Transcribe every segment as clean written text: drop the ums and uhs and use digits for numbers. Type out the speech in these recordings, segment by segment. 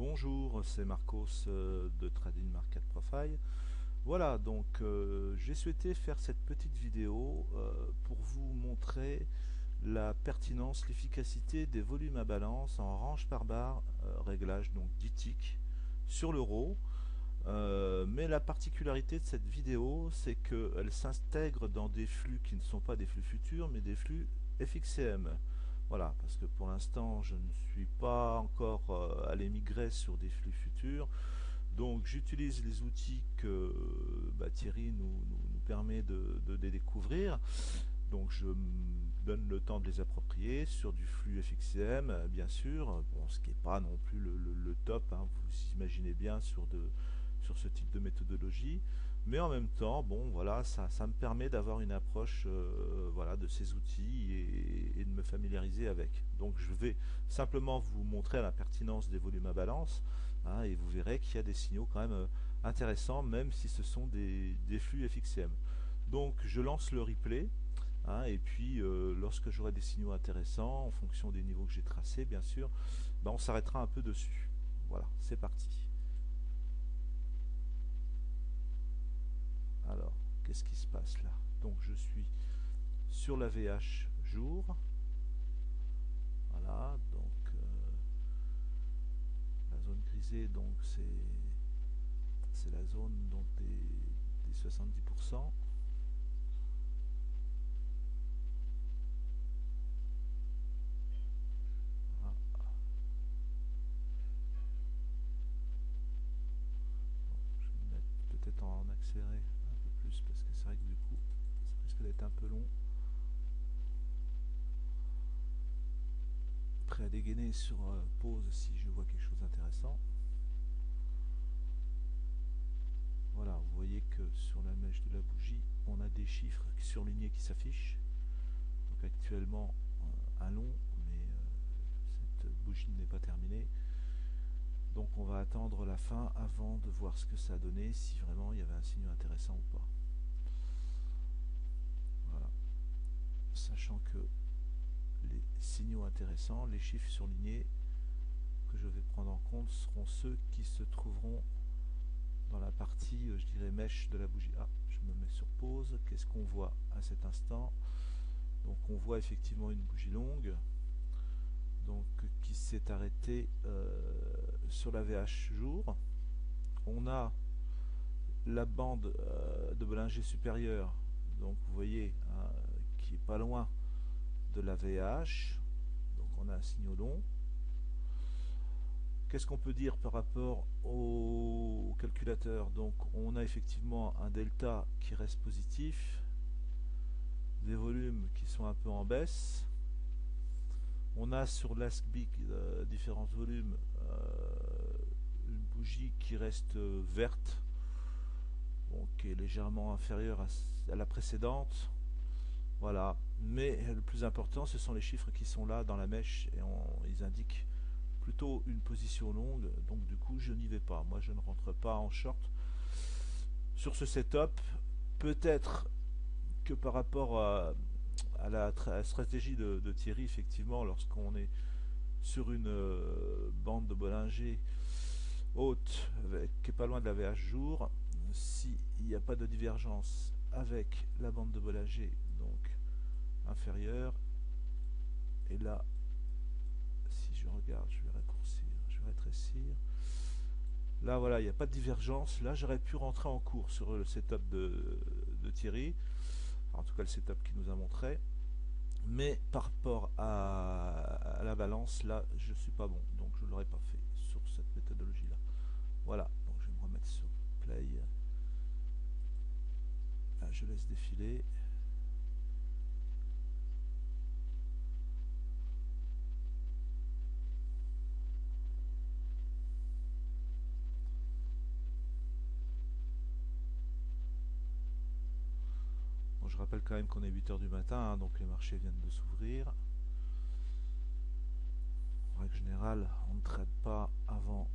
Bonjour, c'est Marcos de Trading Market Profile. Voilà, donc j'ai souhaité faire cette petite vidéo pour vous montrer la pertinence, l'efficacité des volumes à balance en range par barre, réglage donc 10 ticks sur l'euro. Mais la particularité de cette vidéo, c'est qu'elle s'intègre dans des flux qui ne sont pas des flux futurs, mais des flux FXCM. Voilà, parce que pour l'instant, je ne suis pas encore allé migrer sur des flux futurs. Donc, j'utilise les outils que Thierry nous permet de découvrir. Donc, je me donne le temps de les approprier sur du flux FXCM, bien sûr. Bon, ce qui n'est pas non plus le top, hein, vous imaginez bien, sur ce type de méthodologie. Mais en même temps, bon, voilà, ça me permet d'avoir une approche voilà, de ces outils et de me familiariser avec. Donc je vais simplement vous montrer la pertinence des volumes à balance, hein, et vous verrez qu'il y a des signaux quand même intéressants, même si ce sont des flux FXM. Donc je lance le replay, hein, et puis lorsque j'aurai des signaux intéressants, en fonction des niveaux que j'ai tracés, bien sûr, ben, on s'arrêtera un peu dessus. Voilà, c'est parti. Alors, qu'est-ce qui se passe là? Donc je suis sur la VH jour. Voilà, donc la zone grisée, donc c'est la zone donc des 70%. Voilà. Bon, je vais me mettre peut-être en accéléré un peu plus parce que c'est vrai que du coup ça risque d'être un peu long. Prêt à dégainer sur pause si je vois quelque chose d'intéressant. Voilà, vous voyez que sur la mèche de la bougie, on a des chiffres surlignés qui s'affichent. Donc actuellement, un long, mais cette bougie n'est pas terminée. Donc on va attendre la fin avant de voir ce que ça a donné, si vraiment il y avait un signe intéressant ou pas. Voilà. Sachant que les signaux intéressants, les chiffres surlignés que je vais prendre en compte seront ceux qui se trouveront dans la partie, je dirais, mèche de la bougie. Ah, je me mets sur pause. Qu'est-ce qu'on voit à cet instant? Donc on voit effectivement une bougie longue, donc qui s'est arrêtée sur la VH jour. On a la bande de Bollinger supérieure, donc vous voyez, hein, qui est pas loin de la VH. Donc on a un signal long. Qu'est-ce qu'on peut dire par rapport au calculateur? Donc on a effectivement un delta qui reste positif, des volumes qui sont un peu en baisse. On a sur l'ASCBIC différents volumes, une bougie qui reste verte, bon, qui est légèrement inférieure à la précédente. Voilà, mais le plus important, ce sont les chiffres qui sont là dans la mèche et ils indiquent plutôt une position longue, donc du coup je n'y vais pas. Moi je ne rentre pas en short sur ce setup. Peut-être que par rapport à la stratégie de Thierry, effectivement, lorsqu'on est sur une bande de Bollinger haute qui est pas loin de la VH jour, s'il n'y a pas de divergence avec la bande de Bollinger donc inférieure, et là si je regarde, je vais raccourcir, je vais rétrécir. Là, voilà, il n'y a pas de divergence. Là, j'aurais pu rentrer en cours sur le setup de Thierry. Enfin, en tout cas, le setup qu'il nous a montré. Mais par rapport à la balance, là, je ne suis pas bon. Donc, je ne l'aurais pas fait sur cette méthodologie-là. Voilà. Donc, je vais me remettre sur Play. Là, je laisse défiler. Bon, je rappelle quand même qu'on est 8h du matin, hein, donc les marchés viennent de s'ouvrir. En règle générale, on ne trade pas avant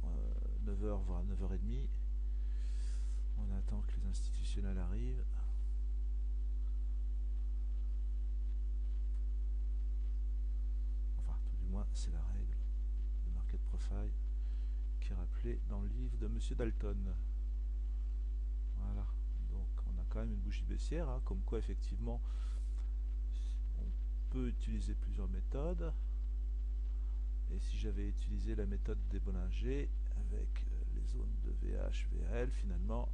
9h, voire 9h30. On attend que les institutionnels arrivent. Enfin, tout du moins, c'est la règle de Market Profile qui rappelle rappelé dans le livre de Monsieur Dalton. Voilà, donc on a quand même une bougie baissière, hein, comme quoi effectivement on peut utiliser plusieurs méthodes. Et si j'avais utilisé la méthode des Bollinger avec les zones de VH, VL, finalement,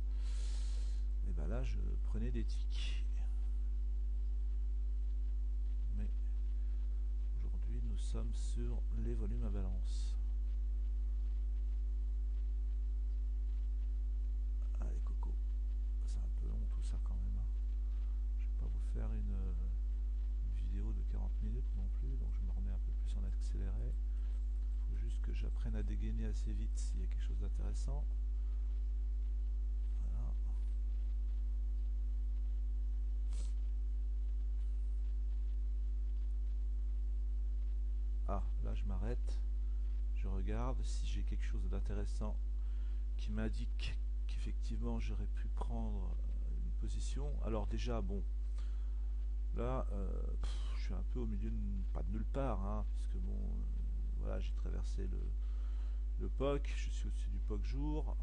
et ben là je prenais des tics. Mais aujourd'hui nous sommes sur les volumes à balance. Allez Coco, c'est un peu long tout ça quand même, hein. Je vais pas vous faire une vidéo de 40 minutes non plus, donc je me remets un peu plus en accéléré. Il faut juste que j'apprenne à dégainer assez vite s'il y a quelque chose d'intéressant. Voilà. Ah, là je m'arrête, je regarde si j'ai quelque chose d'intéressant qui m'indique qu'effectivement j'aurais pu prendre une position. Alors déjà, bon, là, je suis un peu au milieu, pas de nulle part, hein, puisque bon, voilà, j'ai traversé le POC, je suis au-dessus du POC jour,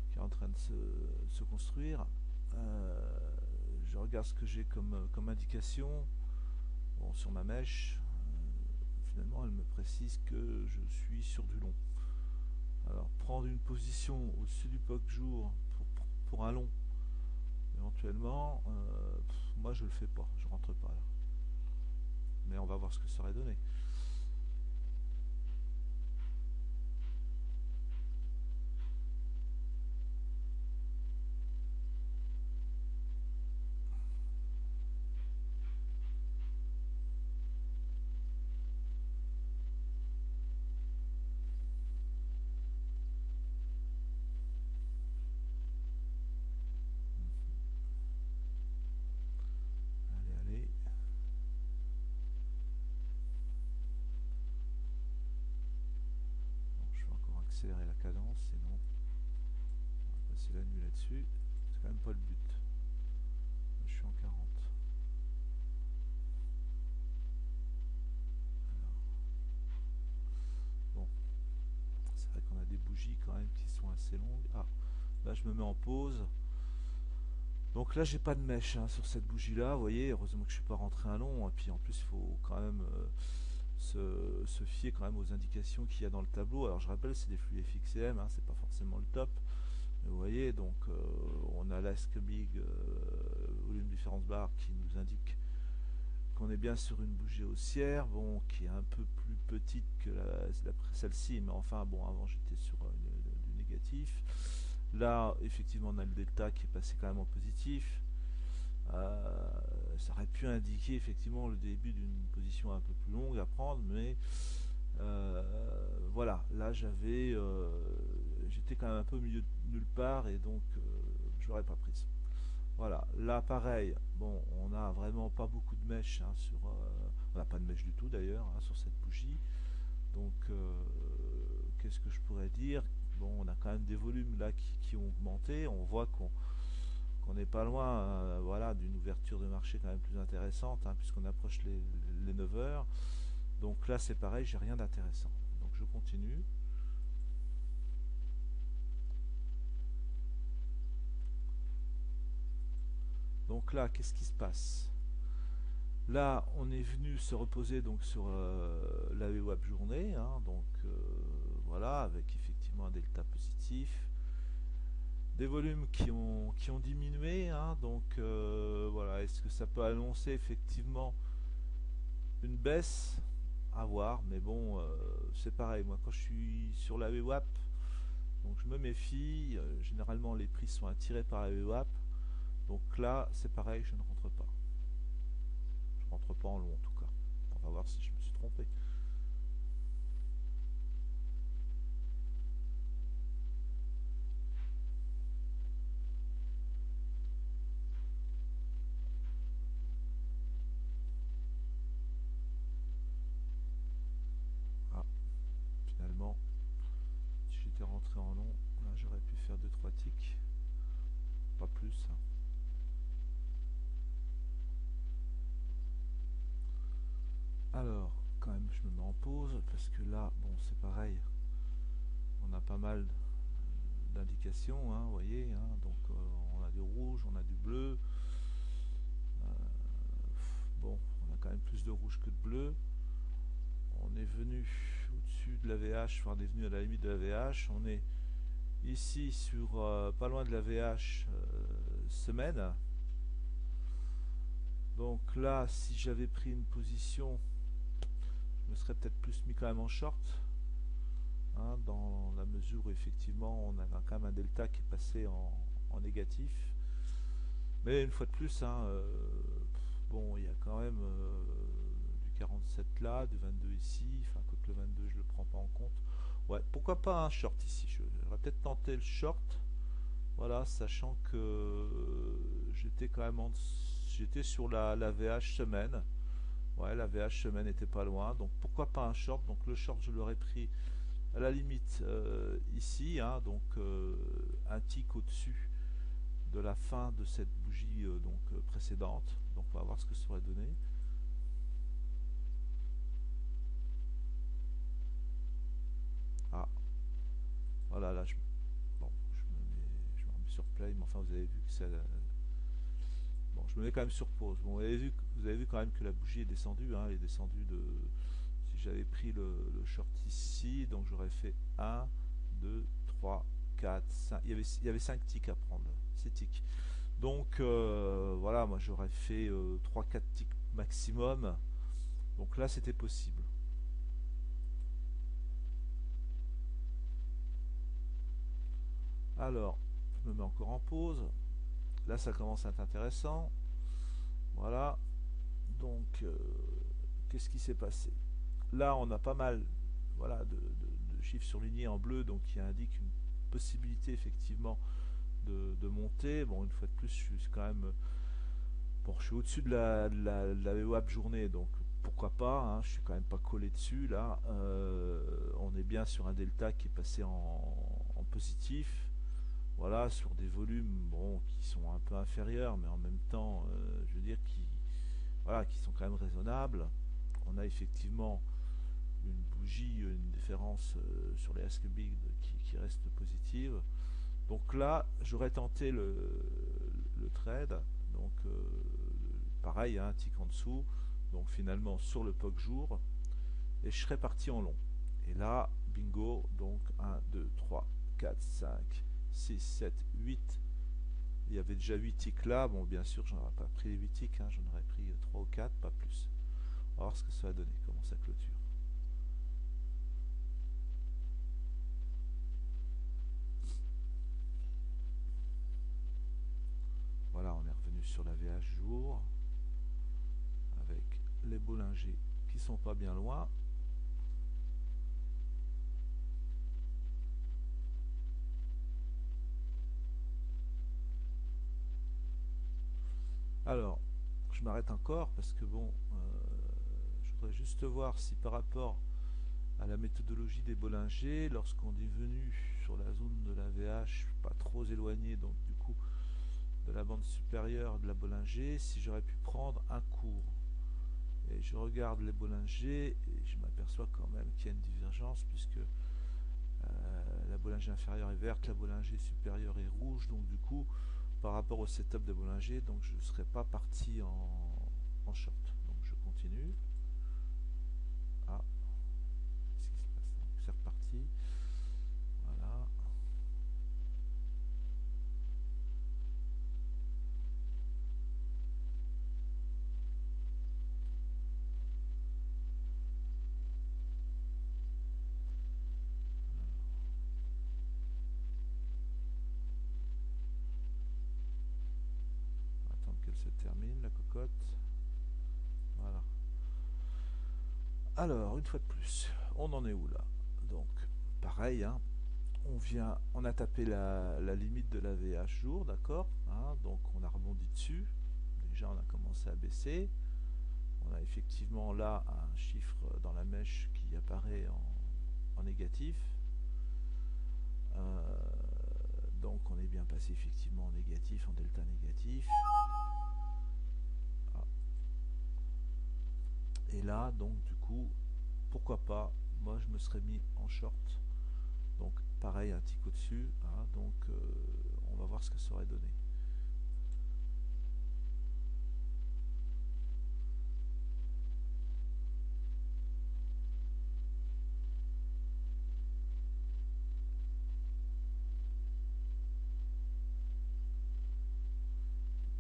qui est en train de se construire. Je regarde ce que j'ai comme indication. Bon, sur ma mèche, finalement, elle me précise que je suis sur du long. Alors, prendre une position au-dessus du POC jour pour un long, éventuellement, moi je le fais pas, je rentre pas là. Mais on va voir ce que ça aurait donné. Allez, allez. Bon, je vais encore accélérer la cadence, sinon on va passer la nuit là-dessus. C'est quand même pas le but. Je suis en 40. Alors, bon, c'est vrai qu'on a des bougies quand même qui sont assez longues. Ah, là je me mets en pause. Donc là j'ai pas de mèche, hein, sur cette bougie là, vous voyez, heureusement que je suis pas rentré un long, et puis en plus il faut quand même se fier quand même aux indications qu'il y a dans le tableau. Alors je rappelle, c'est des flux FXM, hein, c'est pas forcément le top. Mais vous voyez, donc on a l'ASK Big volume difference bar qui nous indique qu'on est bien sur une bougie haussière, bon, qui est un peu plus petite que celle-ci, mais enfin bon, avant j'étais sur du négatif. Là, effectivement, on a le delta qui est passé quand même en positif. Ça aurait pu indiquer effectivement le début d'une position un peu plus longue à prendre, mais voilà, là j'étais quand même un peu au milieu de nulle part et donc je l'aurais pas prise. Voilà, là pareil, bon, on a vraiment pas beaucoup de mèches, hein, on n'a pas de mèche du tout d'ailleurs, hein, sur cette bougie. Donc qu'est-ce que je pourrais dire? Bon, on a quand même des volumes là qui ont augmenté, on voit qu'on n'est pas loin, voilà, d'une ouverture de marché quand même plus intéressante, hein, puisqu'on approche les 9 heures. Donc là c'est pareil, j'ai rien d'intéressant. Donc je continue. Donc là, qu'est-ce qui se passe? Là, on est venu se reposer donc sur la VWAP journée, hein, donc voilà, avec effectivement un delta positif, des volumes qui ont diminué, hein, donc voilà, est-ce que ça peut annoncer effectivement une baisse? À voir, mais bon, c'est pareil, moi quand je suis sur la VWAP, donc je me méfie, généralement les prix sont attirés par la VWAP, donc là c'est pareil, je ne rentre pas. Je rentre pas en long en tout cas. On va voir si je me suis trompé. Ah, finalement, si j'étais rentré en long, là j'aurais pu faire 2-3 ticks. Pas plus, hein. Alors, quand même, je me mets en pause parce que là, bon, c'est pareil. On a pas mal d'indication, hein, vous voyez, hein, donc on a du rouge, on a du bleu. Bon, on a quand même plus de rouge que de bleu. On est venu au-dessus de la VH, enfin on est venu à la limite de la VH. On est ici sur pas loin de la VH semaine. Donc là, si j'avais pris une position, je me serais peut-être plus mis quand même en short, hein, dans la mesure où effectivement on a quand même un delta qui est passé en négatif. Mais une fois de plus, hein, bon, il y a quand même du 47 là, du 22 ici, enfin, quoique le 22 je le prends pas en compte. Ouais, pourquoi pas un short ici? J'aurais peut-être tenté le short, voilà, sachant que j'étais quand même j'étais sur la VH semaine. Ouais, la VH semaine était pas loin, donc pourquoi pas un short? Donc le short, je l'aurais pris à la limite ici, hein, donc un tick au-dessus de la fin de cette bougie précédente. Donc on va voir ce que ça aurait donné. Ah, voilà, là bon, je me remets sur play, mais enfin vous avez vu que ça. Bon, je me mets quand même sur pause. Bon, vous avez vu quand même que la bougie est descendue, hein, elle est descendue de. Si j'avais pris le short ici, donc j'aurais fait 1, 2, 3, 4, 5. Il y avait 5 ticks à prendre, 6 ticks. Donc voilà, moi j'aurais fait 3-4 ticks maximum. Donc là c'était possible. Alors, je me mets encore en pause. Là ça commence à être intéressant. Voilà. Donc qu'est-ce qui s'est passé? Là on a pas mal, voilà, de chiffres surlignés en bleu, donc qui indiquent une possibilité effectivement de monter. Bon, une fois de plus, je suis quand même. Bon, je suis au-dessus de la VWAP journée, donc pourquoi pas, hein, je suis quand même pas collé dessus là. On est bien sur un delta qui est passé en positif. Voilà, sur des volumes bon, qui sont un peu inférieurs, mais en même temps, je veux dire, voilà, qui sont quand même raisonnables. On a effectivement une bougie, une différence sur les ask big qui reste positive. Donc là, j'aurais tenté le trade. Donc pareil, hein, un tick en dessous. Donc finalement sur le POC jour. Et je serais parti en long. Et là, bingo, donc 1, 2, 3, 4, 5, 6, 7, 8. Il y avait déjà 8 ticks là. Bon, bien sûr, j'en aurais pas pris les 8 ticks, hein, j'en aurais pris 3 ou 4, pas plus. On va voir ce que ça va donner, comment ça clôture. Voilà, on est revenu sur la VH jour avec les Bollinger qui sont pas bien loin. Alors, je m'arrête encore parce que bon, je voudrais juste voir si par rapport à la méthodologie des Bollinger, lorsqu'on est venu sur la zone de la VH, pas trop éloigné donc du coup de la bande supérieure de la Bollinger, si j'aurais pu prendre un cours. Et je regarde les Bollinger et je m'aperçois quand même qu'il y a une divergence puisque la Bollinger inférieure est verte, la Bollinger supérieure est rouge, donc du coup par rapport au setup de Bollinger, donc je ne serais pas parti en short. Donc je continue. Ah, qu'est-ce qui se passe? C'est reparti. Voilà. On va attendre qu'elle se termine, la cocotte. Voilà. Alors, une fois de plus, on en est où là? Donc, pareil, hein, on a tapé la limite de la VH jour, d'accord, hein, donc on a rebondi dessus. Déjà, on a commencé à baisser. On a effectivement là un chiffre dans la mèche qui apparaît en négatif. Donc on est bien passé effectivement en négatif, en delta négatif. Ah. Et là, donc du coup, pourquoi pas, moi je me serais mis en short. Donc pareil. pareil, un tick au-dessus, hein, donc on va voir ce que ça aurait donné.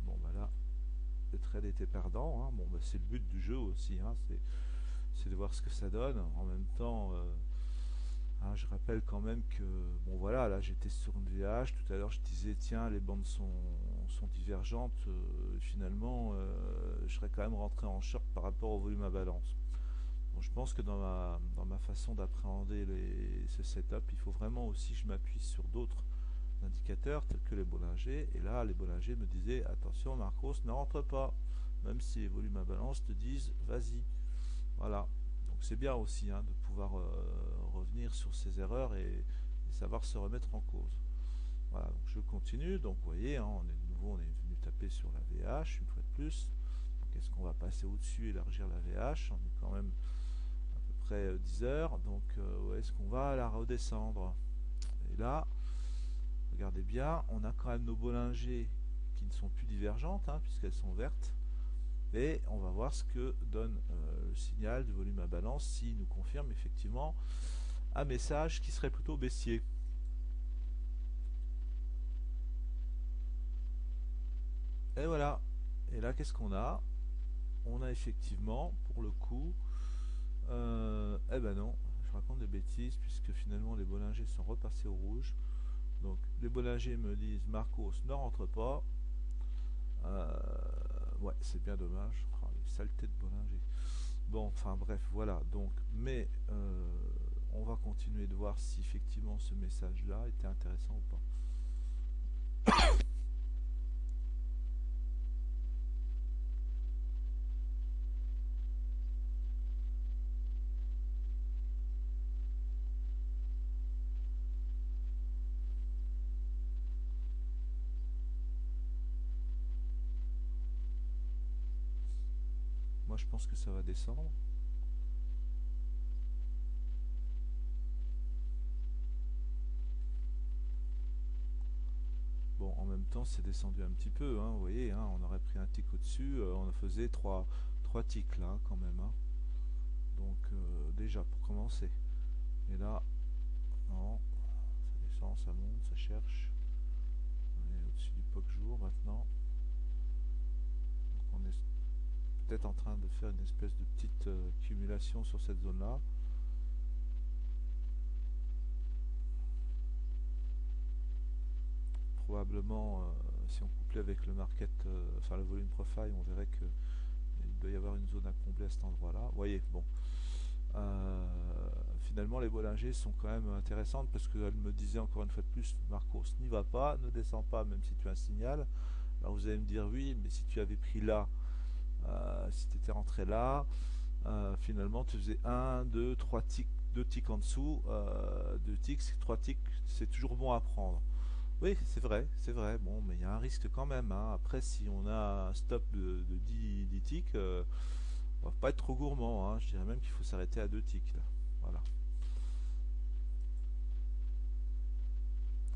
Bon bah là, le trade était perdant, hein. Bon bah c'est le but du jeu aussi, hein, c'est de voir ce que ça donne. En même temps, hein, je rappelle quand même que, bon voilà, là j'étais sur une VH, tout à l'heure je disais, tiens, les bandes sont divergentes, finalement, je serais quand même rentré en short par rapport au volume à balance. Bon, je pense que dans ma façon d'appréhender ce setup, il faut vraiment aussi que je m'appuie sur d'autres indicateurs tels que les Bollinger, et là les Bollinger me disaient, attention Marcos, ne rentre pas, même si les volumes à balance te disent, vas-y. Voilà, donc c'est bien aussi, hein, de pouvoir revenir sur ses erreurs et savoir se remettre en cause. Voilà, donc je continue. Donc vous voyez, hein, on est de nouveau, on est venu taper sur la VH une fois de plus. Donc est-ce qu'on va passer au-dessus, élargir la VH? On est quand même à peu près 10 heures. Donc où est-ce qu'on va la redescendre? Et là, regardez bien, on a quand même nos Bollinger qui ne sont plus divergentes, hein, puisqu'elles sont vertes. Et on va voir ce que donne le signal du volume à balance s'il nous confirme effectivement un message qui serait plutôt baissier. Et voilà. Et là, qu'est-ce qu'on a? On a effectivement, pour le coup, eh ben non, je raconte des bêtises puisque finalement les Bollinger sont repassés au rouge. Donc les Bollinger me disent Marcos ne rentre pas. Ouais, c'est bien dommage. Oh, les saletés de Bollinger. Bon, enfin bref, voilà. Donc, mais on va continuer de voir si effectivement ce message-là était intéressant ou pas. Moi, je pense que ça va descendre. Bon, en même temps, c'est descendu un petit peu, hein, vous voyez, hein, on aurait pris un tick au-dessus, on faisait 3 ticks là, quand même, hein. Donc, déjà, pour commencer. Et là, non, ça descend, ça monte, ça cherche. On est au-dessus du POC jour maintenant. Donc, on est peut-être en train de faire une espèce de petite accumulation sur cette zone-là. Probablement, si on couplait avec le market, enfin le volume profile, on verrait que il doit y avoir une zone à combler à cet endroit-là. Vous voyez, bon. Finalement, les Bollinger sont quand même intéressantes parce qu'elles me disaient encore une fois de plus, Marcos, n'y va pas, ne descends pas, même si tu as un signal. Alors vous allez me dire, oui, mais si tu avais pris là, si tu étais rentré là, finalement tu faisais 1, 2, 3 ticks, 2 ticks en dessous, 2 ticks, 3 ticks, c'est toujours bon à prendre. Oui, c'est vrai, bon, mais il y a un risque quand même, hein. Après, si on a un stop de 10 ticks, on va pas être trop gourmand, hein. Je dirais même qu'il faut s'arrêter à 2 ticks là. Voilà.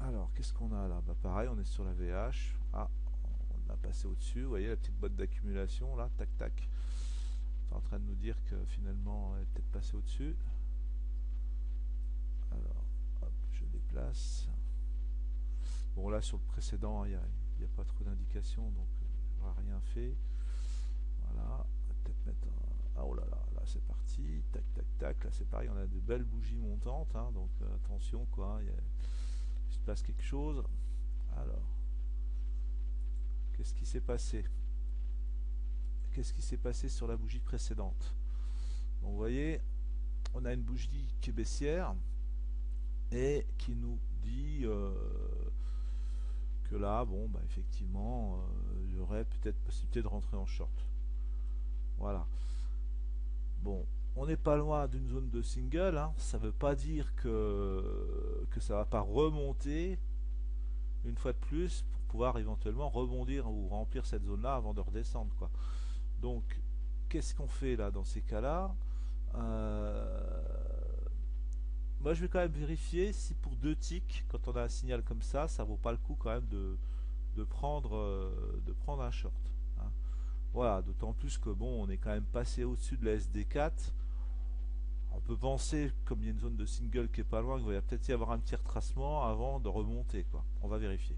Alors, qu'est-ce qu'on a là? Bah pareil, on est sur la VH. Ah, on a passé au-dessus. Vous voyez la petite boîte d'accumulation là, tac tac. C'est en train de nous dire que finalement, elle est peut-être passée au-dessus. Alors, hop, je déplace. Bon, là sur le précédent, il n'y a pas trop d'indications, donc j'aurais rien fait. Voilà, on va peut-être mettre un. Ah, oh là là, là c'est parti. Tac tac tac. Là c'est pareil, on a de belles bougies montantes, hein, donc attention quoi. Il se passe quelque chose. Alors, qu'est-ce qui s'est passé? Qu'est-ce qui s'est passé sur la bougie précédente? Bon, vous voyez, on a une bougie qui est baissière et qui nous dit que là, bon, bah effectivement, il y aurait peut-être possibilité de rentrer en short. Voilà. Bon, on n'est pas loin d'une zone de single, hein. Ça ne veut pas dire que ça ne va pas remonter une fois de plus pour pouvoir éventuellement rebondir ou remplir cette zone-là avant de redescendre, quoi. Donc, qu'est-ce qu'on fait là dans ces cas-là? moi je vais quand même vérifier si pour 2 ticks, quand on a un signal comme ça vaut pas le coup quand même de prendre un short, hein. Voilà, d'autant plus que bon, on est quand même passé au-dessus de la SD4. On peut penser, comme il y a une zone de single qui est pas loin, qu'il va peut-être y avoir un petit retracement avant de remonter, quoi. On va vérifier.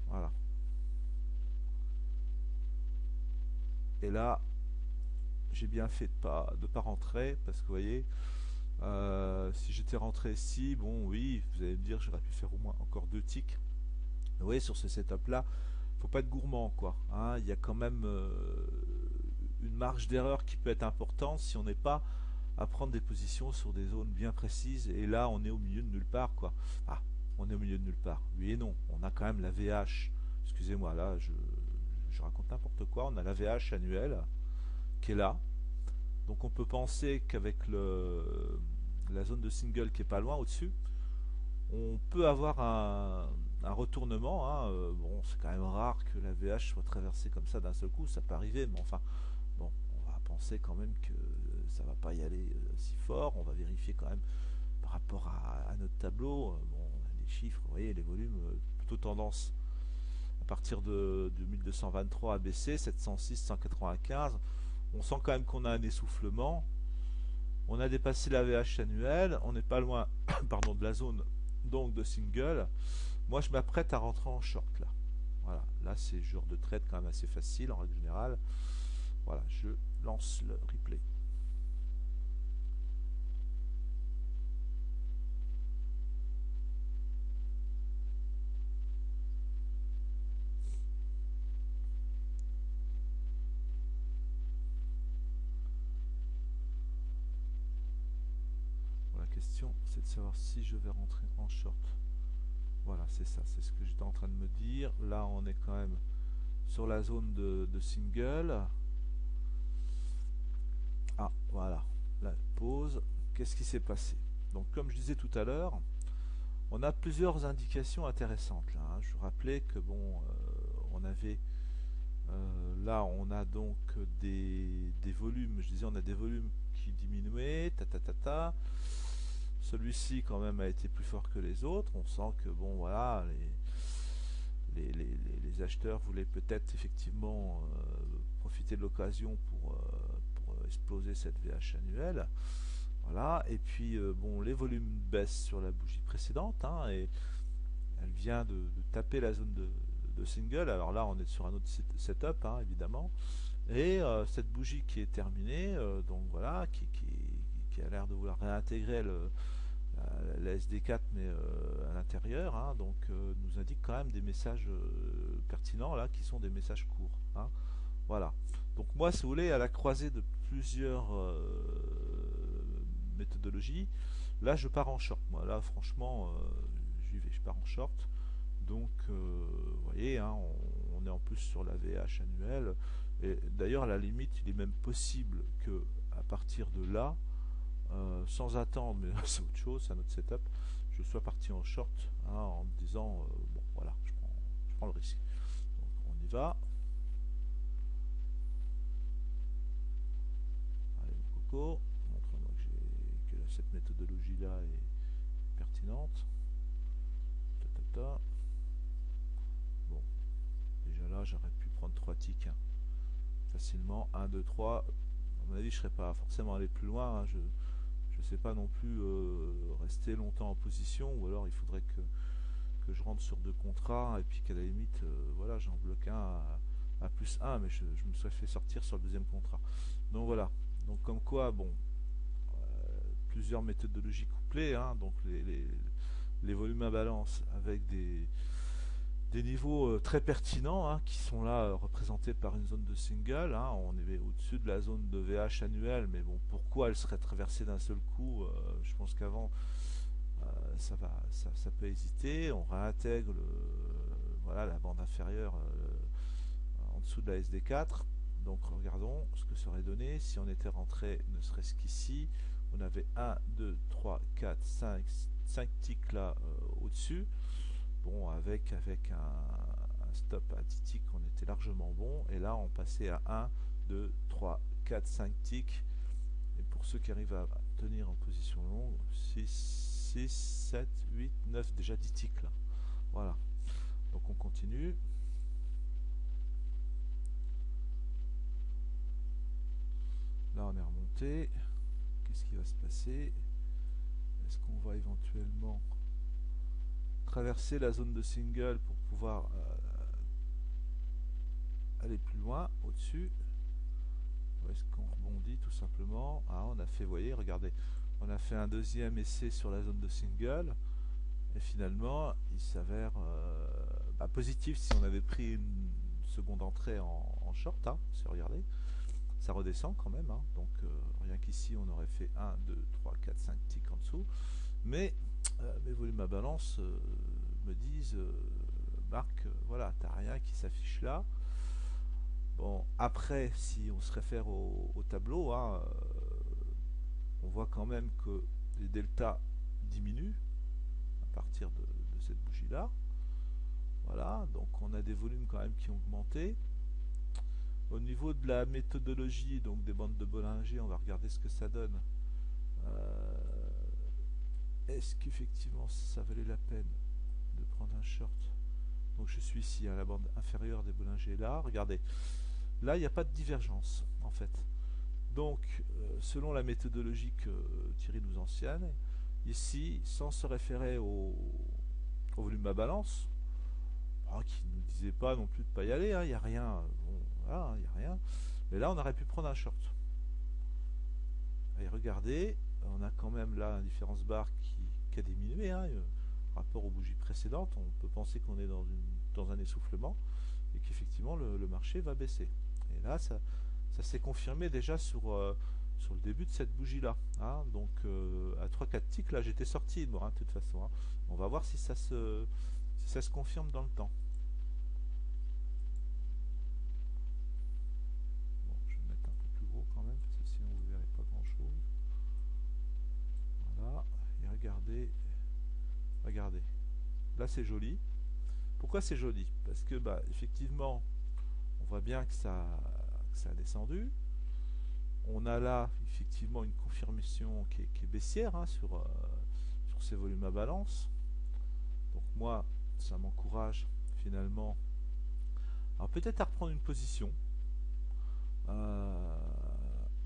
Voilà. Et là, j'ai bien fait de pas rentrer parce que vous voyez, si j'étais rentré ici, bon, oui, vous allez me dire, j'aurais pu faire au moins encore 2 ticks. Vous voyez, sur ce setup-là, faut pas être gourmand, quoi, hein. Il y a quand même une marge d'erreur qui peut être importante si on n'est pas à prendre des positions sur des zones bien précises. Et là, on est au milieu de nulle part, quoi. Ah, on est au milieu de nulle part. Oui et non. On a quand même la VH. Excusez-moi, là, je raconte n'importe quoi. On a la VH annuelle qui est là. Donc on peut penser qu'avec la zone de single qui est pas loin au-dessus, on peut avoir un retournement, hein. Bon, c'est quand même rare que la VH soit traversée comme ça d'un seul coup. Ça peut arriver, mais enfin, bon, on va penser quand même que ça va pas y aller si fort. On va vérifier quand même par rapport à notre tableau. Bon, on a des chiffres, vous voyez, les volumes plutôt tendance à partir de 1223 à baisser, 706, 195. On sent quand même qu'on a un essoufflement. On a dépassé la VH annuelle. On n'est pas loin pardon, de la zone donc de single. Moi, je m'apprête à rentrer en short là. Voilà, là c'est le genre de trade quand même assez facile en règle générale. Voilà, je lance le replay. Bon, la question, c'est de savoir si je vais rentrer en short. Voilà, c'est ça, c'est ce que j'étais en train de me dire. Là, on est quand même sur la zone de single. Ah, voilà, la pause. Qu'est-ce qui s'est passé? Donc, comme je disais tout à l'heure, on a plusieurs indications intéressantes là, hein. Je vous rappelais que bon, on avait là, on a donc des volumes. Je disais, on a des volumes qui diminuaient, Celui-ci quand même a été plus fort que les autres. On sent que bon, voilà, les acheteurs voulaient peut-être effectivement profiter de l'occasion pour exploser cette VH annuelle. Voilà, et puis bon, les volumes baissent sur la bougie précédente, hein, et elle vient de taper la zone de single. Alors là, on est sur un autre setup, hein, évidemment. Et cette bougie qui est terminée, donc voilà, qui a l'air de vouloir réintégrer la SD4, mais à l'intérieur, hein, donc nous indique quand même des messages pertinents là, qui sont des messages courts, hein. Voilà. Donc moi, si vous voulez, à la croisée de plusieurs méthodologies, là, je pars en short. Moi, là, franchement, j'y vais, je pars en short. Donc, vous voyez, hein, on est en plus sur la VH annuelle. Et d'ailleurs, à la limite, il est même possible que à partir de là, sans attendre, mais c'est autre chose, c'est un autre setup, je sois parti en short, hein, en me disant, bon, voilà, je prends le risque. Donc, on y va. Allez, mon coco, montre-moi que cette méthodologie-là est pertinente. Ta, ta, ta. Bon, déjà là, j'aurais pu prendre 3 ticks, hein, facilement. 1, 2, 3. À mon avis, je ne serais pas forcément allé plus loin, hein. Je ne sais pas non plus rester longtemps en position, ou alors il faudrait que je rentre sur 2 contrats et puis qu'à la limite, voilà, j'en bloque un à plus 1, mais je me serais fait sortir sur le deuxième contrat. Donc voilà. Donc comme quoi, bon, plusieurs méthodologies couplées, hein, donc les volumes à balance avec des niveaux très pertinents, hein, qui sont là représentés par une zone de single, hein. On est au-dessus de la zone de VH annuelle, mais bon, pourquoi elle serait traversée d'un seul coup? Je pense qu'avant, ça peut hésiter. On réintègre voilà, la bande inférieure en dessous de la SD4. Donc regardons ce que ça aurait donné si on était rentré ne serait-ce qu'ici. On avait 1, 2, 3, 4, 5 ticks là au-dessus. Bon, avec un stop à 10 ticks, on était largement bon. Et là, on passait à 1, 2, 3, 4, 5 ticks. Et pour ceux qui arrivent à maintenir en position longue. 6, 6, 7, 8, 9, déjà 10 ticks là. Voilà. Donc on continue. Là on est remonté. Qu'est-ce qui va se passer? Est-ce qu'on va éventuellement traverser la zone de single pour pouvoir aller plus loin au-dessus? Ou est-ce qu'on rebondit tout simplement? Ah, on a fait, vous voyez, regardez, on a fait un deuxième essai sur la zone de single et finalement il s'avère positif. Si on avait pris une seconde entrée en short, hein, si vous regardez, ça redescend quand même, hein. Donc rien qu'ici on aurait fait 1, 2, 3, 4, 5 ticks en dessous, mais mes volumes à balance me disent Marc, voilà, t'as rien qui s'affiche là. Bon, après, si on se réfère au tableau, hein, on voit quand même que les deltas diminuent à partir de cette bougie là. Voilà, donc on a des volumes quand même qui ont augmenté. Au niveau de la méthodologie, donc des bandes de Bollinger, on va regarder ce que ça donne. Est-ce qu'effectivement ça valait la peine de prendre un short? Donc je suis ici à la bande inférieure des Bollinger là. Regardez, là il n'y a pas de divergence en fait. Donc selon la méthodologie que Thierry nous enseigne, ici, sans se référer au volume à balance, qui ne nous disait pas non plus de ne pas y aller, il n'y a rien, bon, voilà, il n'y a rien. Mais là on aurait pu prendre un short. Et regardez, on a quand même là une différence barre qui a diminué, hein, rapport aux bougies précédentes. On peut penser qu'on est dans un essoufflement et qu'effectivement le marché va baisser. Et là ça s'est confirmé déjà sur le début de cette bougie là, hein. Donc à 3-4 ticks là j'étais sorti bon, hein, de toute façon, hein. On va voir si ça se confirme dans le temps. Bon, je vais mettre un peu plus gros quand même parce que sinon vous verrez pas grand chose. Voilà, et regardez, là c'est joli. Pourquoi c'est joli? Parce que effectivement on voit bien que ça a descendu. On a là effectivement une confirmation qui est baissière, hein, sur ces volumes à balance. Donc moi, ça m'encourage finalement. Alors peut-être à reprendre une position.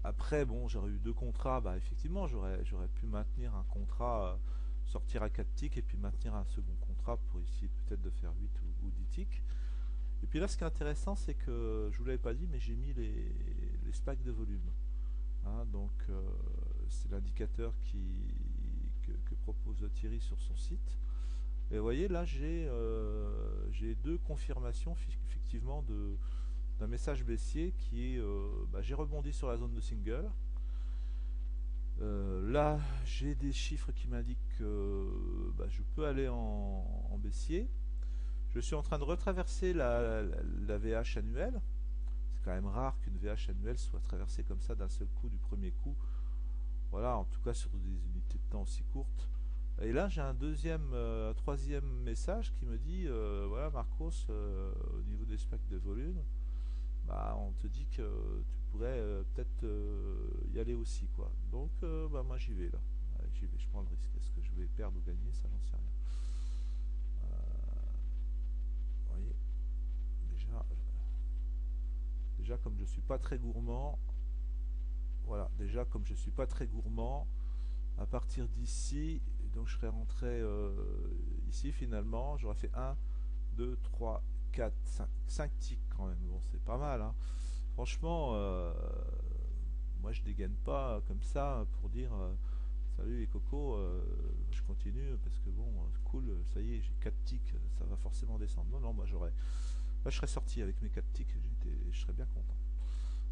Après, bon, j'aurais eu deux contrats. Effectivement, j'aurais pu maintenir un contrat, sortir à 4 ticks et puis maintenir un second contrat pour essayer peut-être de faire 8 ou 10 ticks. Et puis là, ce qui est intéressant, c'est que je vous l'avais pas dit, mais j'ai mis les spikes de volume. Hein, donc c'est l'indicateur que propose Thierry sur son site. Et vous voyez là j'ai deux confirmations effectivement d'un message baissier qui est j'ai rebondi sur la zone de single. Là j'ai des chiffres qui m'indiquent que je peux aller en baissier. Je suis en train de retraverser la VH annuelle. C'est quand même rare qu'une VH annuelle soit traversée comme ça d'un seul coup, du premier coup. Voilà, en tout cas sur des unités de temps aussi courtes. Et là j'ai un troisième message qui me dit voilà Marcos, au niveau des specs de volume, on te dit que tu pourrais peut-être y aller aussi, quoi. Donc moi j'y vais là. Allez, j'y vais, je prends le risque. Est-ce que je vais perdre ou gagner? Ça, j'en sais rien. Vous voyez, déjà comme je suis pas très gourmand, voilà, déjà comme je suis pas très gourmand, à partir d'ici, donc je serais rentré ici finalement, j'aurais fait 1, 2, 3, 4, 5 ticks quand même. Bon, c'est pas mal, hein. Franchement, moi je dégaine pas comme ça pour dire salut les cocos, je continue parce que bon, cool, ça y est, j'ai 4 ticks, ça va forcément descendre. Non, non, moi je serais sorti avec mes 4 ticks, je serais bien content.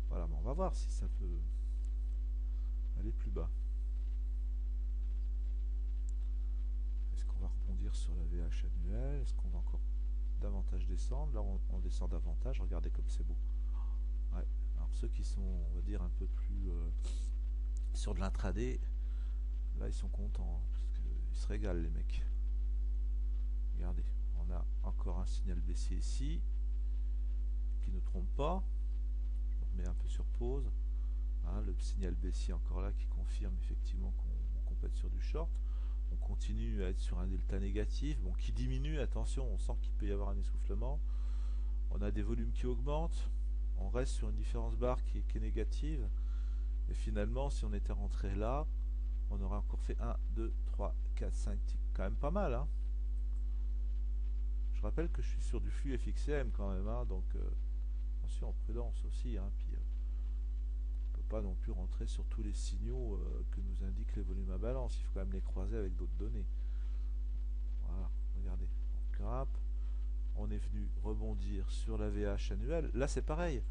Voilà, mais on va voir si ça peut aller plus bas. Est-ce qu'on va rebondir sur la VH annuelle? Est-ce qu'on va encore davantage descendre? Là on descend davantage, regardez comme c'est beau. Ouais. Alors ceux qui sont, on va dire, un peu plus sur de l'intraday, là ils sont contents, hein, parce qu'ils se régalent les mecs. Regardez, on a encore un signal baissier ici, qui ne trompe pas. Je me remets un peu sur pause. Hein, le signal baissier encore là qui confirme effectivement qu'on peut être sur du short. On continue à être sur un delta négatif, bon, qui diminue, attention, on sent qu'il peut y avoir un essoufflement. On a des volumes qui augmentent, on reste sur une différence barre qui est négative. Et finalement, si on était rentré là, on aurait encore fait 1, 2, 3, 4, 5 ticks. Quand même pas mal, hein. Je rappelle que je suis sur du flux FXM quand même, hein, donc attention, prudence aussi. Hein, puis, on ne peut pas non plus rentrer sur tous les signaux que nous indiquent les volumes à balance. Il faut quand même les croiser avec d'autres données. Voilà, regardez, on grimpe. On est venu rebondir sur la VH annuelle. Là, c'est pareil.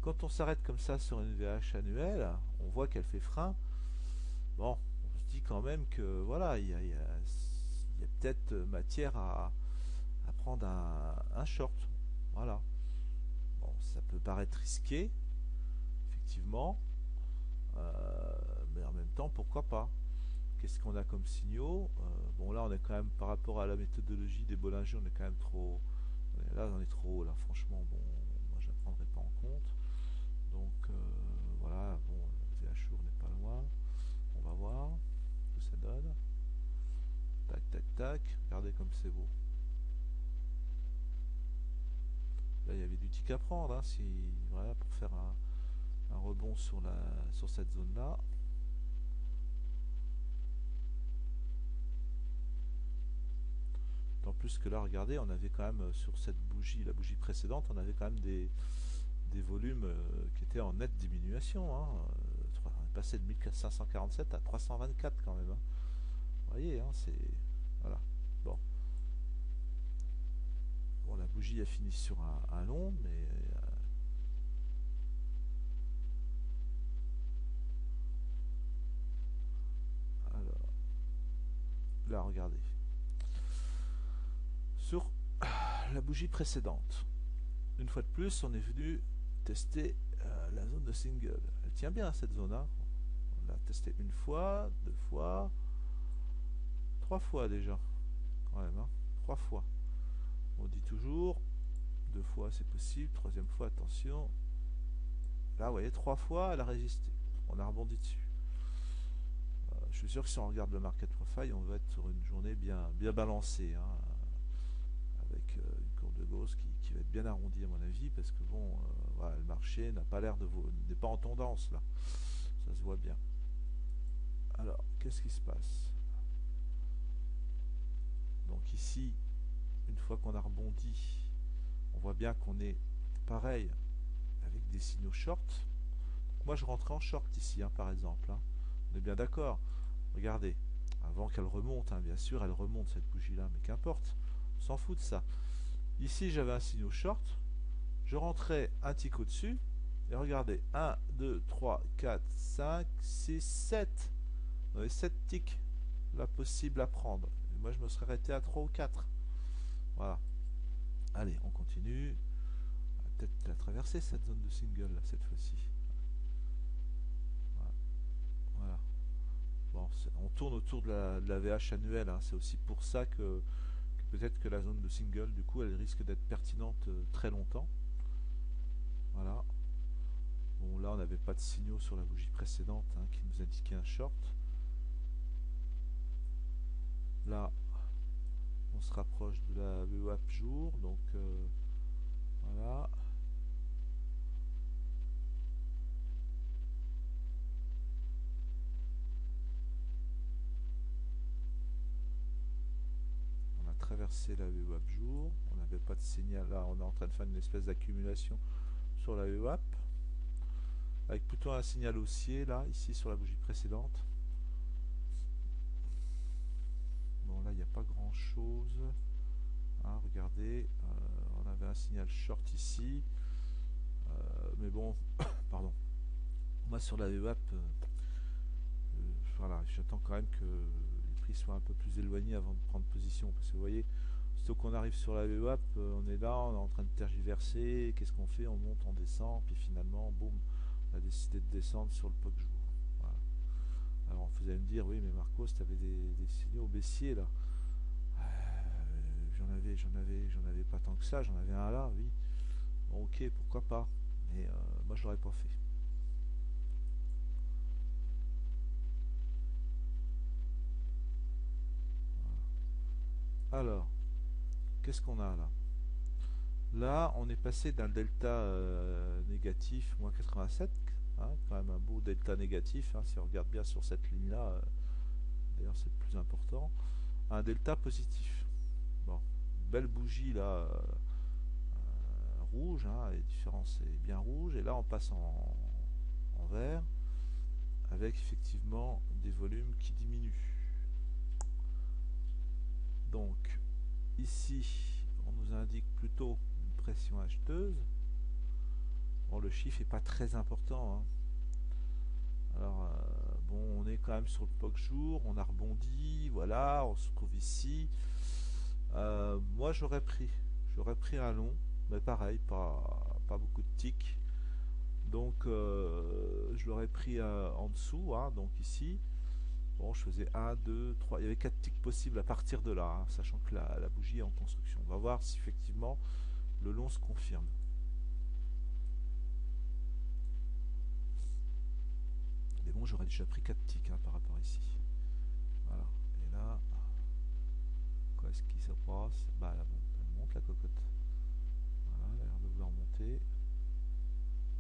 Quand on s'arrête comme ça sur une VH annuelle, on voit qu'elle fait frein. Bon, on se dit quand même que voilà, il y a peut-être matière à prendre un short. Voilà. Bon, ça peut paraître risqué, effectivement, mais en même temps, pourquoi pas? Qu'est-ce qu'on a comme signaux? Bon, là, on est quand même, par rapport à la méthodologie des Bollinger, on est quand même trop. Là, on est trop haut, là, franchement, bon, moi, je ne la prendrai pas en compte. Donc, voilà, bon, le VH n'est pas loin. On va voir ce que ça donne. Tac, tac, tac. Regardez comme c'est beau. Là, il y avait du tic à prendre, hein, si, voilà, pour faire un rebond sur cette zone-là. En plus que là, regardez, on avait quand même sur cette bougie, la bougie précédente, on avait quand même des volumes qui étaient en nette diminution. Hein. On est passé de 1547 à 324 quand même. Hein. Vous voyez, hein, c'est... Voilà. Bon. Bon, la bougie a fini sur un long, mais... alors, là, regardez. Sur la bougie précédente, une fois de plus, on est venu tester la zone de single. Elle tient bien cette zone. Hein. On l'a testé une fois, deux fois, trois fois déjà. Quand même, hein. Trois fois. On dit toujours, deux fois c'est possible, troisième fois attention. Là, vous voyez, trois fois elle a résisté. On a rebondi dessus. Je suis sûr que si on regarde le market profile, on va être sur une journée bien balancée. Hein, avec une courbe de Gauss qui va être bien arrondie à mon avis, parce que bon, voilà, le marché n'a pas l'air n'est pas en tendance là, ça se voit bien. Alors, qu'est-ce qui se passe? Donc ici, une fois qu'on a rebondi, on voit bien qu'on est pareil avec des signaux short. Donc moi, je rentrais en short ici, hein, par exemple. Hein. On est bien d'accord. Regardez, avant qu'elle remonte, hein, bien sûr, elle remonte cette bougie-là, mais qu'importe. On s'en fout de ça. Ici, j'avais un signal short. Je rentrais un tick au-dessus. Et regardez, 1, 2, 3, 4, 5, 6, 7. On avait 7 ticks là possible à prendre. Et moi, je me serais arrêté à 3 ou 4. Voilà. Allez, on continue. On va peut-être la traverser, cette zone de single, là, cette fois-ci. Voilà. Bon, on tourne autour de la VH annuelle. Hein. C'est aussi pour ça que peut-être que la zone de single, du coup, elle risque d'être pertinente très longtemps. Voilà. Bon, là, on n'avait pas de signaux sur la bougie précédente hein, qui nous indiquait un short. Là, on se rapproche de la VWAP jour. Donc, voilà. On a traversé la VWAP jour. On n'avait pas de signal. Là, on est en train de faire une espèce d'accumulation sur la VWAP. Avec plutôt un signal haussier, là, ici, sur la bougie précédente. Bon, là, il n'y a pas grand-chose. Hein, regardez, on avait un signal short ici. Mais bon, pardon. Moi, sur la VWAP, voilà, j'attends quand même que les prix soient un peu plus éloignés avant de prendre position. Parce que vous voyez, plutôt qu'on arrive sur la VWAP, on est là, on est en train de tergiverser. Qu'est-ce qu'on fait? On monte, on descend. Puis finalement, boum, on a décidé de descendre sur le POC jour. Voilà. Alors, vous allez me dire, oui, mais Marcos, tu avais des signaux baissiers là. J'en avais pas tant que ça. J'en avais un là, oui. Bon, ok, pourquoi pas. Mais moi, je l'aurais pas fait. Alors, qu'est-ce qu'on a là? Là, on est passé d'un delta négatif, moins 87, hein, quand même un beau delta négatif, hein, si on regarde bien sur cette ligne-là, d'ailleurs c'est le plus important, à un delta positif. Bon, une belle bougie là, rouge, hein, les différences est bien rouge, et là on passe en vert, avec effectivement des volumes qui diminuent. Donc, ici, on nous indique plutôt une pression acheteuse. Bon, le chiffre n'est pas très important, hein. Alors, bon, on est quand même sur le POC jour, on a rebondi, voilà, on se trouve ici. Moi, j'aurais pris un long, mais pareil, pas beaucoup de ticks. Donc, je l'aurais pris en dessous, hein, donc ici. Bon, je faisais 1, 2, 3, il y avait 4 ticks possibles à partir de là, hein, sachant que la bougie est en construction. On va voir si effectivement le long se confirme. Mais bon, j'aurais déjà pris 4 ticks, hein, par rapport ici. Voilà. Et là, qu'est-ce qui se passe? Bah, elle monte la cocotte. Voilà, elle a l'air de vouloir monter.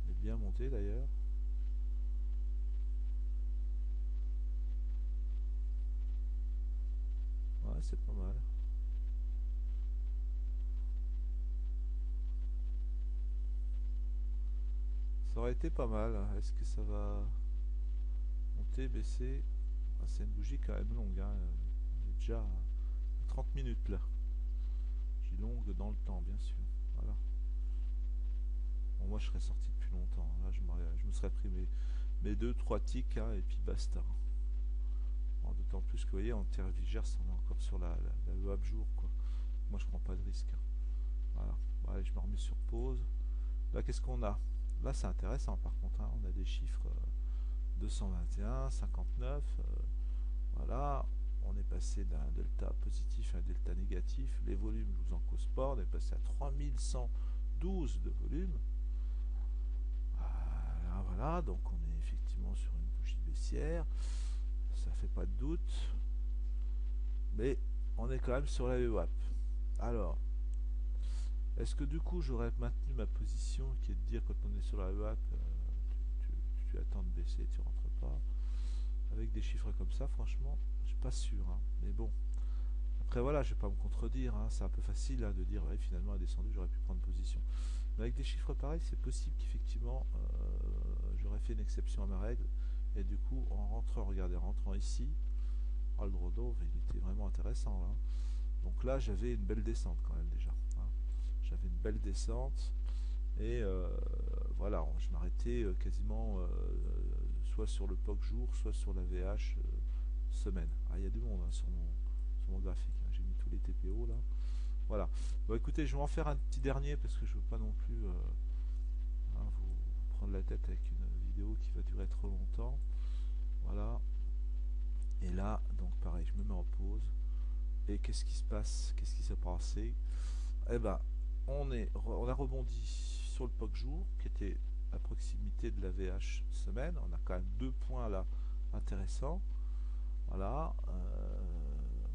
Elle est bien montée d'ailleurs. Ouais, c'est pas mal. Ça aurait été pas mal. Est-ce que ça va monter, baisser? Ah, c'est une bougie quand même longue, hein. On est déjà à 30 minutes là. J'ai longue dans le temps, bien sûr. Voilà. Bon, moi, je serais sorti depuis longtemps. Là, je me serais pris mes 2-3 ticks, hein, et puis basta. Bon, d'autant plus que, vous voyez, en terre-vigère, on est encore sur la EAP jour, quoi. Moi, je prends pas de risque, hein. Voilà. Bon, allez, je me remets sur pause. Là, qu'est-ce qu'on a? Là, c'est intéressant, par contre, hein. On a des chiffres 221, 59. Voilà. On est passé d'un delta positif à un delta négatif. Les volumes, je vous en cause pas. On est passé à 3112 de volume. Voilà, voilà, donc on est effectivement sur une bougie baissière. Ça fait pas de doute. Mais on est quand même sur la VWAP. Alors, est-ce que du coup j'aurais maintenu ma position qui est de dire quand on est sur la VWAP, tu attends de baisser, tu rentres pas. Avec des chiffres comme ça, franchement, je suis pas sûr, hein. Mais bon, après voilà, je vais pas me contredire, hein. C'est un peu facile, hein, de dire ouais, finalement elle est descendue, j'aurais pu prendre position. Mais avec des chiffres pareils, c'est possible qu'effectivement j'aurais fait une exception à ma règle. Et du coup, en rentrant, regardez, en rentrant ici, oh, le gros dove, il était vraiment intéressant là. Donc là, j'avais une belle descente quand même déjà, hein. J'avais une belle descente. Et voilà, je m'arrêtais quasiment soit sur le POC jour, soit sur la VH semaine. Ah, il y a du monde, hein, sur mon graphique, hein. J'ai mis tous les TPO là. Voilà. Bon, écoutez, je vais en faire un petit dernier parce que je veux pas non plus hein, vous prendre la tête avec une vidéo qui va durer trop longtemps. Voilà. Et là, donc pareil, je me mets en pause. Et qu'est-ce qui se passe? Qu'est-ce qui s'est passé? Eh ben, on a rebondi sur le POC jour, qui était à proximité de la VH semaine. On a quand même 2 points là intéressants. Voilà.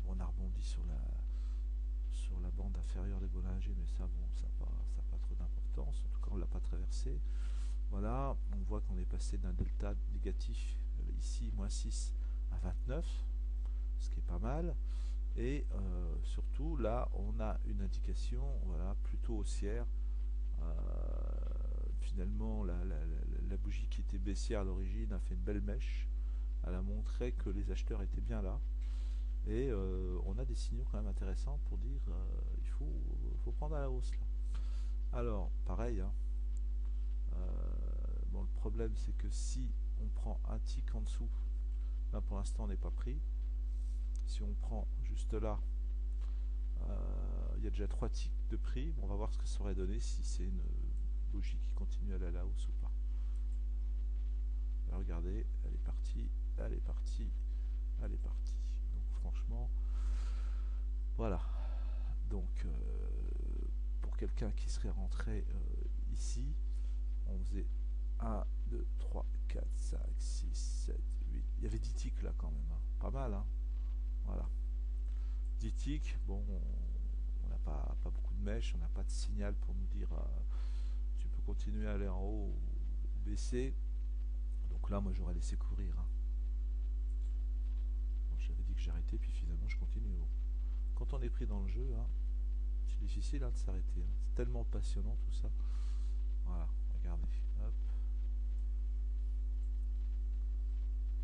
On a rebondi sur la bande inférieure des Bollinger, mais ça, bon, ça n'a pas trop d'importance. En tout cas, on ne l'a pas traversé. Voilà, on voit qu'on est passé d'un delta négatif, ici, moins 6 à 29, ce qui est pas mal. Et surtout, là, on a une indication, voilà, plutôt haussière. Finalement, la bougie qui était baissière à l'origine a fait une belle mèche. Elle a montré que les acheteurs étaient bien là. Et on a des signaux quand même intéressants pour dire il faut prendre à la hausse là. Alors, pareil, hein, bon, le problème c'est que si on prend un tick en dessous, là pour l'instant on n'est pas pris. Si on prend juste là, il y a déjà 3 ticks de prix. On va voir ce que ça aurait donné si c'est une bougie qui continue à aller à la hausse ou pas. Alors, regardez, elle est partie, elle est partie, elle est partie. Donc franchement, voilà. Donc pour quelqu'un qui serait rentré ici, on faisait 1, 2, 3, 4, 5, 6, 7, 8. Il y avait 10 ticks là quand même, hein. Pas mal, hein. Voilà. 10 ticks. Bon, on n'a pas beaucoup de mèches, on n'a pas de signal pour nous dire tu peux continuer à aller en haut ou baisser. Donc là, moi, j'aurais laissé courir. Hein. Bon, j'avais dit que j'arrêtais, puis finalement, je continue. Bon. Quand on est pris dans le jeu, hein, c'est difficile hein, de s'arrêter. Hein. C'est tellement passionnant tout ça. Voilà, regardez. Hop.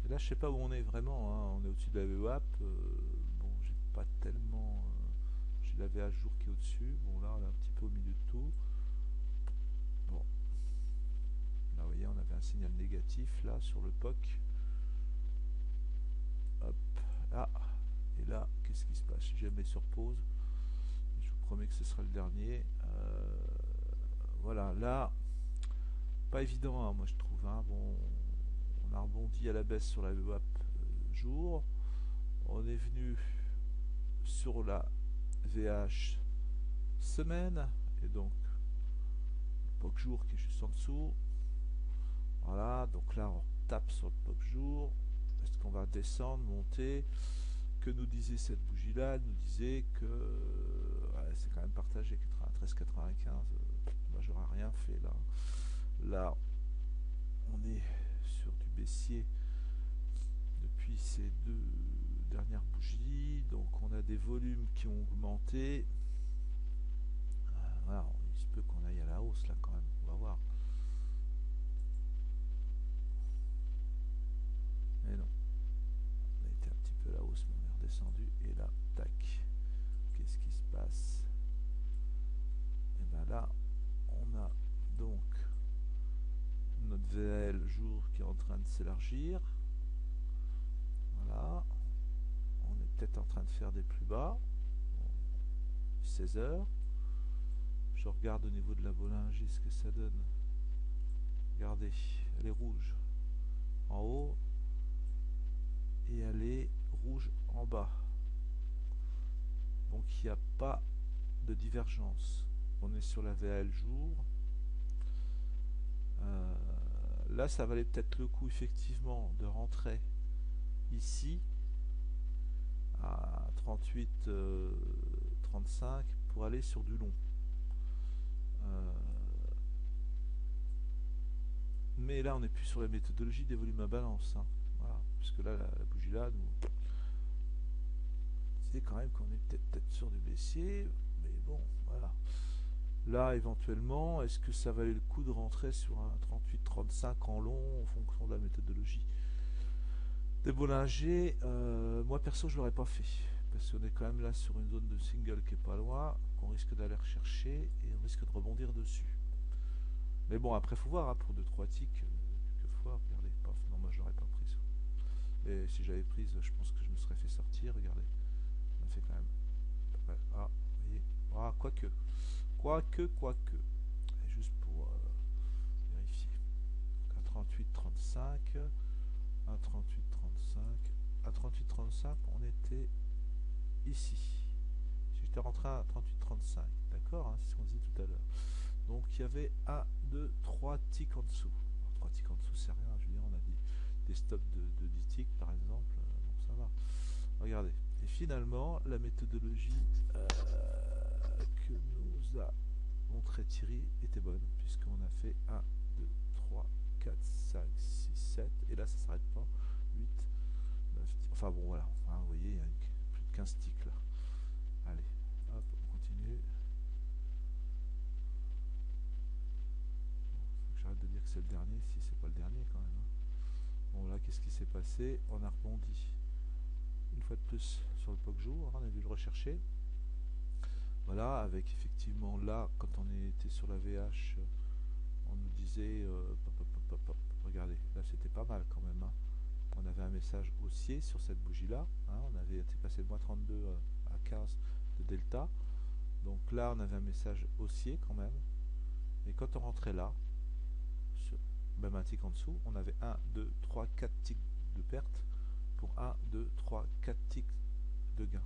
Et là, je sais pas où on est vraiment. Hein. On est au-dessus de la VWAP. Bon, j'ai pas tellement. J'ai la VH jour qui est au-dessus. Bon, là, on est un petit peu au milieu de tout. Bon. Là, vous voyez, on avait un signal négatif là sur le POC. Hop. Ah. Et là, qu'est-ce qui se passe? Je mets sur pause. Je vous promets que ce sera le dernier. Voilà, là, pas évident, hein, moi je trouve. Hein. Bon, on a rebondi à la baisse sur la VWAP jour. On est venu sur la VH semaine. Et donc, le POC jour qui est juste en dessous. Voilà, donc là, on tape sur le POC jour. Est-ce qu'on va descendre, monter? Que nous disait cette bougie là? Elle nous disait que ouais, c'est quand même partagé 13,95. Moi j'aurais rien fait là. Là on est sur du baissier depuis ces deux dernières bougies, donc on a des volumes qui ont augmenté. Voilà, il se peut qu'on aille à la hausse là quand même, on va voir. Mais non, on a été un petit peu à la hausse, mais on est redescendu et là, tac. Qu'est-ce qui se passe? Et bien là, on a donc notre VL jour qui est en train de s'élargir. Voilà. On est peut-être en train de faire des plus bas. 16 heures. Je regarde au niveau de la Bollinger ce que ça donne. Regardez, elle est rouge en haut et elle est rouge en bas. Donc il n'y a pas de divergence. On est sur la VL jour. Là, ça valait peut-être le coup effectivement de rentrer ici à 38, 35 pour aller sur du long. Mais là, on n'est plus sur la méthodologie des volumes à balance. Hein. Voilà. Puisque là, la bougie là, nous disait quand même qu'on est peut-être sur du baissier. Mais bon, voilà. Là, éventuellement, est-ce que ça valait le coup de rentrer sur un 38-35 en long en fonction de la méthodologie des Bollinger? Moi, perso, je l'aurais pas fait. Parce qu'on est quand même là sur une zone de single qui est pas loin, qu'on risque d'aller rechercher et on risque de rebondir dessus. Mais bon, après, faut voir, hein, pour 2-3 ticks, quelquefois, regardez, paf, non, moi, je l'aurais pas prise. Et si j'avais prise, je pense que je me serais fait sortir, regardez. On a fait quand même. Ah, vous voyez, ah, quoique. Quoique. Et juste pour vérifier. Donc à 38,35, à 38,35, à 38,35, on était ici. J'étais rentré à 38,35, d'accord, hein, c'est ce qu'on disait tout à l'heure. Donc il y avait 1, 2, 3 ticks en dessous. Alors, 3 ticks en dessous, c'est rien, je veux dire, on a des stops de 10 ticks par exemple, donc ça va. Regardez. Et finalement, la méthodologie que nous a montré Thierry était bonne, puisqu'on a fait 1, 2, 3, 4, 5, 6, 7, et là ça s'arrête pas, 8, 9, 10, enfin bon voilà, hein, vous voyez, il y a plus de 15 ticks là. Allez, hop, on continue. Faut que j'arrête de dire que c'est le dernier, si c'est pas le dernier quand même. Hein. Bon là, qu'est-ce qui s'est passé? On a rebondi une fois de plus sur le POC jour, hein, on a vu le rechercher. Voilà, avec effectivement là, quand on était sur la VH, on nous disait, regardez, là c'était pas mal quand même. Hein. On avait un message haussier sur cette bougie là, hein, on avait été passé de moins 32 à 15 de delta. Donc là on avait un message haussier quand même. Et quand on rentrait là, sur même un tick en dessous, on avait 1, 2, 3, 4 ticks de perte pour 1, 2, 3, 4 ticks de gain.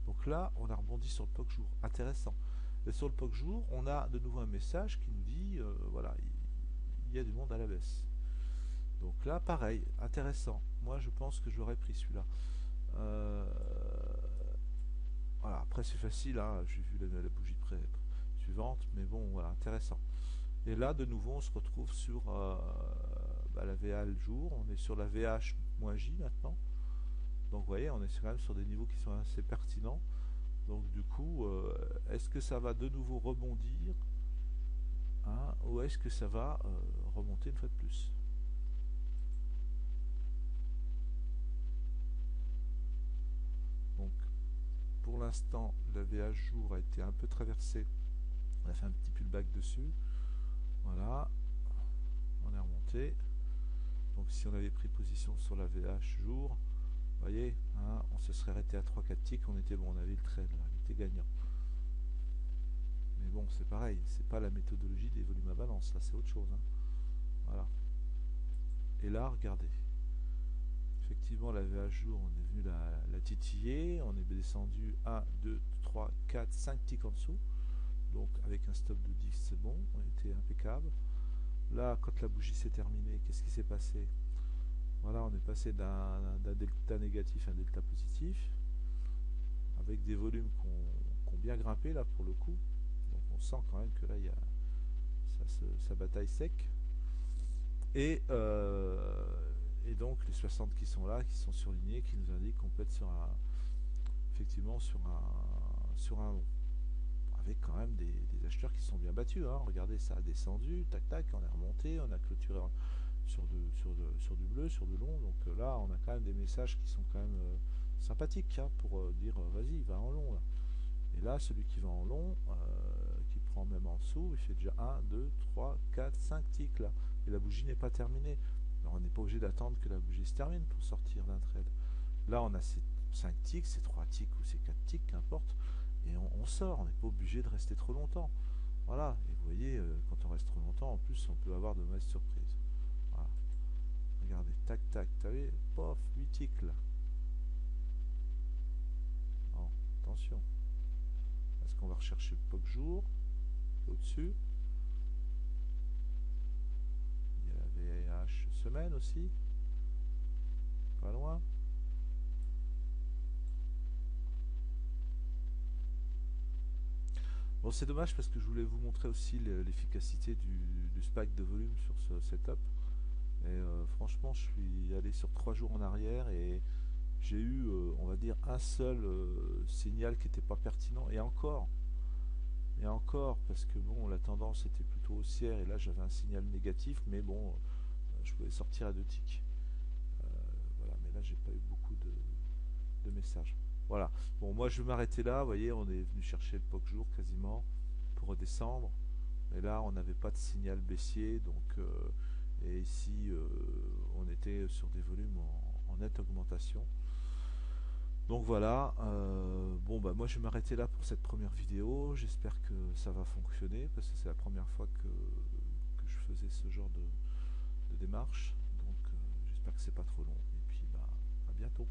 Donc là, on a rebondi sur le POC jour. Intéressant. Et sur le POC jour, on a de nouveau un message qui nous dit, voilà, il y a du monde à la baisse. Donc là, pareil, intéressant. Moi, je pense que je l'aurais pris celui-là. Voilà, après c'est facile, hein, j'ai vu la bougie suivante, mais bon, voilà, intéressant. Et là, de nouveau, on se retrouve sur la VA le jour, on est sur la VH-J maintenant. Donc vous voyez, on est quand même sur des niveaux qui sont assez pertinents. Donc du coup, est-ce que ça va de nouveau rebondir, hein, ou est-ce que ça va remonter une fois de plus? Donc pour l'instant, la VH jour a été un peu traversée. On a fait un petit pullback dessus. Voilà, on est remonté. Donc si on avait pris position sur la VH jour, vous voyez, hein, on se serait arrêté à 3-4 ticks, on était bon, on avait le trade, là, il était gagnant. Mais bon, c'est pareil, c'est pas la méthodologie des volumes à balance, là c'est autre chose. Hein. Voilà. Et là, regardez. Effectivement, la VH jour, on est venu la titiller, on est descendu 1, 2, 3, 4, 5 ticks en dessous. Donc avec un stop de 10, c'est bon, on était impeccable. Là, quand la bougie s'est terminée, qu'est-ce qui s'est passé? Voilà, on est passé d'un delta négatif à un delta positif, avec des volumes qui ont bien grimpé là pour le coup. Donc on sent quand même que là, il y a ça bataille sec. Et donc les 60 qui sont là, qui sont surlignés, qui nous indiquent qu'on peut être effectivement sur un long. Avec quand même des acheteurs qui sont bien battus. Hein. Regardez, ça a descendu, tac tac, on est remonté, on a clôturé sur du bleu, sur du long. Donc là, on a quand même des messages qui sont quand même sympathiques, hein, pour dire vas-y, va en long. Là. Et là, celui qui va en long, qui prend même en dessous, il fait déjà 1, 2, 3, 4, 5 ticks là. Et la bougie n'est pas terminée. Alors on n'est pas obligé d'attendre que la bougie se termine pour sortir d'un trade. Là, on a ces 5 ticks, ces 3 ticks ou ces 4 ticks, qu'importe. Et on sort, on n'est pas obligé de rester trop longtemps. Voilà, et vous voyez, quand on reste trop longtemps, en plus, on peut avoir de mauvaises surprises. Voilà. Regardez, tac, tac, t'as vu, pof, 8 ticks là. Non, attention. Est-ce qu'on va rechercher le POC jour au-dessus? Il y a la VH semaine aussi. Pas loin. Bon, c'est dommage parce que je voulais vous montrer aussi l'efficacité du spike de volume sur ce setup. Et franchement, je suis allé sur 3 jours en arrière et j'ai eu, on va dire, un seul signal qui n'était pas pertinent. Et encore, parce que bon, la tendance était plutôt haussière et là j'avais un signal négatif, mais bon, je pouvais sortir à 2 ticks. Voilà, mais là j'ai pas eu beaucoup de messages. Voilà. Bon, moi je vais m'arrêter là. Vous voyez, on est venu chercher le POC jour quasiment pour redescendre. Et là, on n'avait pas de signal baissier. Donc, et ici, on était sur des volumes en nette augmentation. Donc voilà. Bon, bah moi je vais m'arrêter là pour cette première vidéo. J'espère que ça va fonctionner parce que c'est la première fois que je faisais ce genre de démarche. Donc, j'espère que c'est pas trop long. Et puis, bah, à bientôt.